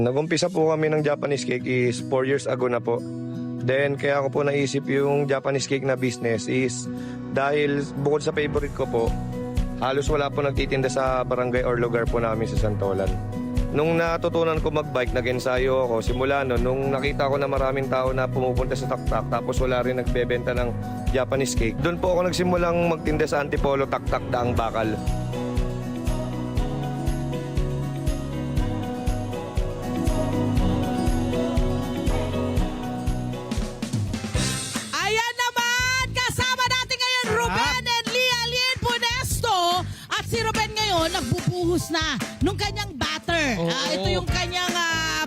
Nag-umpisa po kami ng Japanese cake is 4 years ago na po. Then kaya ko po naisip yung Japanese cake na business is dahil bukod sa favorite ko po, halos wala po nagtitinda sa barangay or lugar po namin sa Santolan. Nung natutunan ko mag-bike, nag-ensayo ako. Simula nung nakita ko na maraming tao na pumupunta sa taktak tapos wala rin nagbebenta ng Japanese cake, doon po ako nagsimulang magtinda sa Antipolo, taktak, daang bakal. Ayan naman! Kasama natin ngayon Ruben and Lialyn Punesto. At si Ruben ngayon nagbubuhos na nung kanyang batter. Ito yung kanyang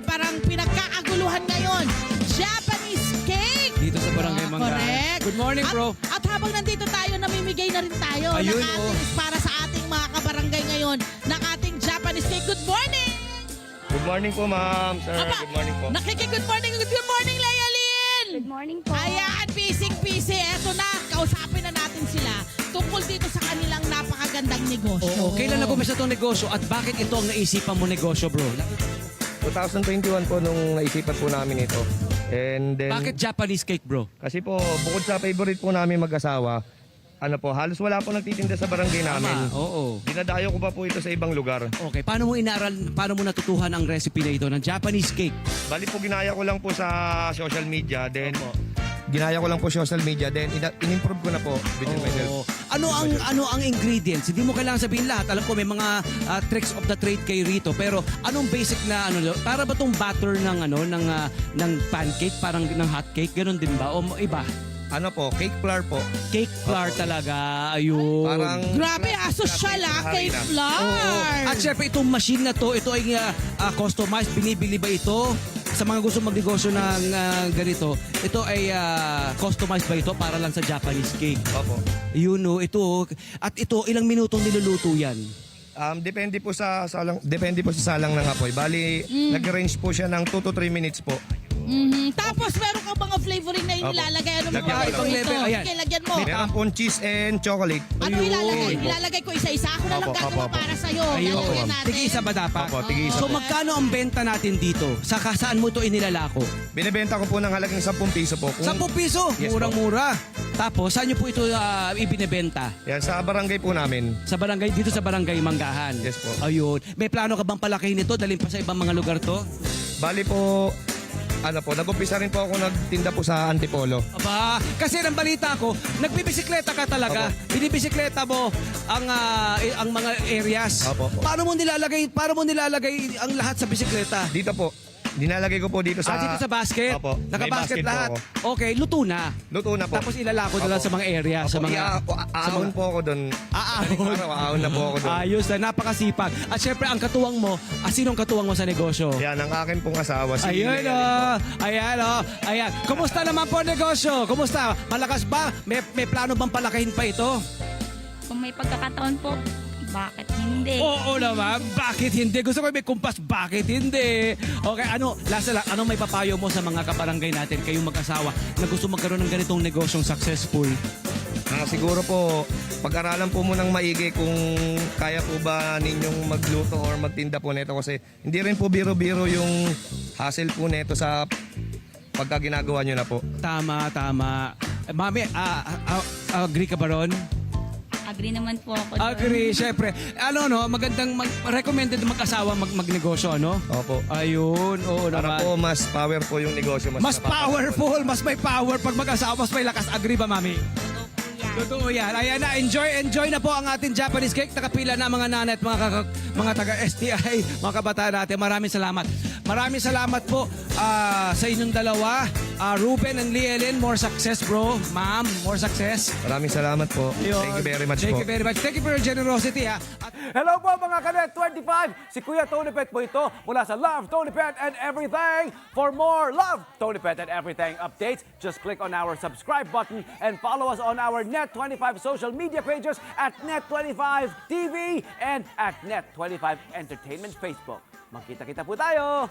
parang pinagkakaguluhan ngayon. Japanese cake! Dito sa Barangay Manggahan. Correct. Good morning, bro. At habang nandito tayo, namimigay na rin tayo Ayun, ng ating para sa ating mga kabarangay ngayon ng ating Japanese cake. Good morning! Good morning po, ma'am. Sir, Aba, good morning po. Good morning, Lialyn! Good morning po. Ayan, pising-pisi. Eto na, kausapin na natin sila tungkol dito sa kanilang napakagandang negosyo. Oo, kailan nag-umpisa itong negosyo at bakit ito ang naisipan mo negosyo, bro? 2021 po nung naisipan po namin ito. And then, Bakit Japanese cake, bro? kasi po, bukod sa favorite po namin mag-asawa, ano po, halos wala po nagtitinda sa barangay namin. Oo. Dinadayo ko pa po ito sa ibang lugar. Okay, paano mo natutuhan ang recipe na ito ng Japanese cake? Bali po, ginaya ko lang po sa social media. Then, ginaya ko lang po social media. Then, in-improve ko na po within myself. Ano ang ingredients? Hindi mo kailangan sabihin lahat. Alam ko may mga tricks of the trade kayo rito, pero anong basic na para ba tong batter ng pancake, parang ng hot cake, ganun din ba o iba? Ano po, cake flour po. Cake flour talaga, ayun. Parang Grabe, asosyal kay harina. Flour. At syempre itong machine na to, ito ay customized. Binibili ba ito? Sa mga gusto magnegosyo ng ganito, ito ay customized ba ito para lang sa Japanese cake? Opo. Yun o, ito. At ito, ilang minutong niluluto yan? Depende po sa salang ng apoy. Bali, nag-range po siya ng 2 to 3 minutes po. Tapos meron ka mga flavoring na inilalagay. Ano Lagyan mga ko lang. ito? Level, ayan. Okay, lagyan mo. Meron pong cheese and chocolate. Ano Ayun. ilalagay? Ilalagay ko isa-isa. Ako na lang Opo, gagawa opo. para sa'yo. Ayun. Lalagyan natin. Tig-isa ba dapat? Opo, tig-isa So po. magkano ang benta natin dito? Saan mo ito inilalako? Binibenta ko po ng halagang 10 piso po. 10 piso? Yes, po. Murang-mura. Tapos, saan nyo po ito ibinebenta? Yan, sa barangay po namin. Sa barangay, dito sa Barangay Manggahan. Yes po. Ayun. May plano ka bang palakihin ito? Dalhin pa sa ibang mga lugar to? Bali po, nag-umpisa rin po ako nagtinda po sa Antipolo. Aba, kasi ng balita ko, nagbibisikleta ka talaga. Binibisikleta mo ang mga areas. Opo. Paano mo nilalagay ang lahat sa bisikleta? Dito po, dinalagay ko po dito sa... Dito sa basket? Opo. May Nakabasket basket po lahat? ako. Okay, luto na. Luto na po. Tapos ilalako na lang Opo. sa mga area. Sa Opo, mga... aahon po ako doon. Aahon. Aahon na po ako doon. Ayos na, napakasipag. At syempre, ang katuwang mo, sinong katuwang mo sa negosyo? Yan, ang akin pong asawa. Si Ayun Lialyn po. Ayan. Kumusta naman po ang negosyo? Kumusta? Malakas ba? May plano bang palakihin pa ito? Kung may pagkakataon po, bakit hindi? Oo naman. Bakit hindi? Gusto ko may kumpas. Bakit hindi? Okay, ano may papayo mo sa mga kabarangay natin, kayong mag-asawa na gusto magkaroon ng ganitong negosyong successful? Siguro po, pag-aralan po munang maigi kung kaya po ba ninyong magluto or magtinda po nito kasi hindi rin po biro-biro yung hassle po nito sa pagka ginagawa nyo na po. Tama. Mami, agree ka ba ron? Agree naman po ako. doon. Agree, syempre. Magandang recommended mag-asawa magnegosyo, ano? Opo. Ayun, oo Para naman. po mas power po yung negosyo. Mas powerful, mas may power pag mag-asawa, mas may lakas. Agree ba, mami? Totoo po yan. Totoo yan. Ayan na, enjoy na po ang ating Japanese cake. Nakapila na mga nanay at mga taga-STI, mga kabataan natin. Maraming salamat po sa inyong dalawa. Ruben and Lialyn, more success, bro. Ma'am, more success. Maraming salamat po. Yun. Thank you very much Thank po. you very much. Thank you for your generosity, ha. Hello po mga Kanet 25. Si Kuya Tony Pet po ito mula sa Love, Tony Pet and Everything. For more Love, Tony Pet and Everything updates, just click on our subscribe button and follow us on our Net25 social media pages at Net25 TV and at Net25 Entertainment Facebook. Magkita-kita po tayo!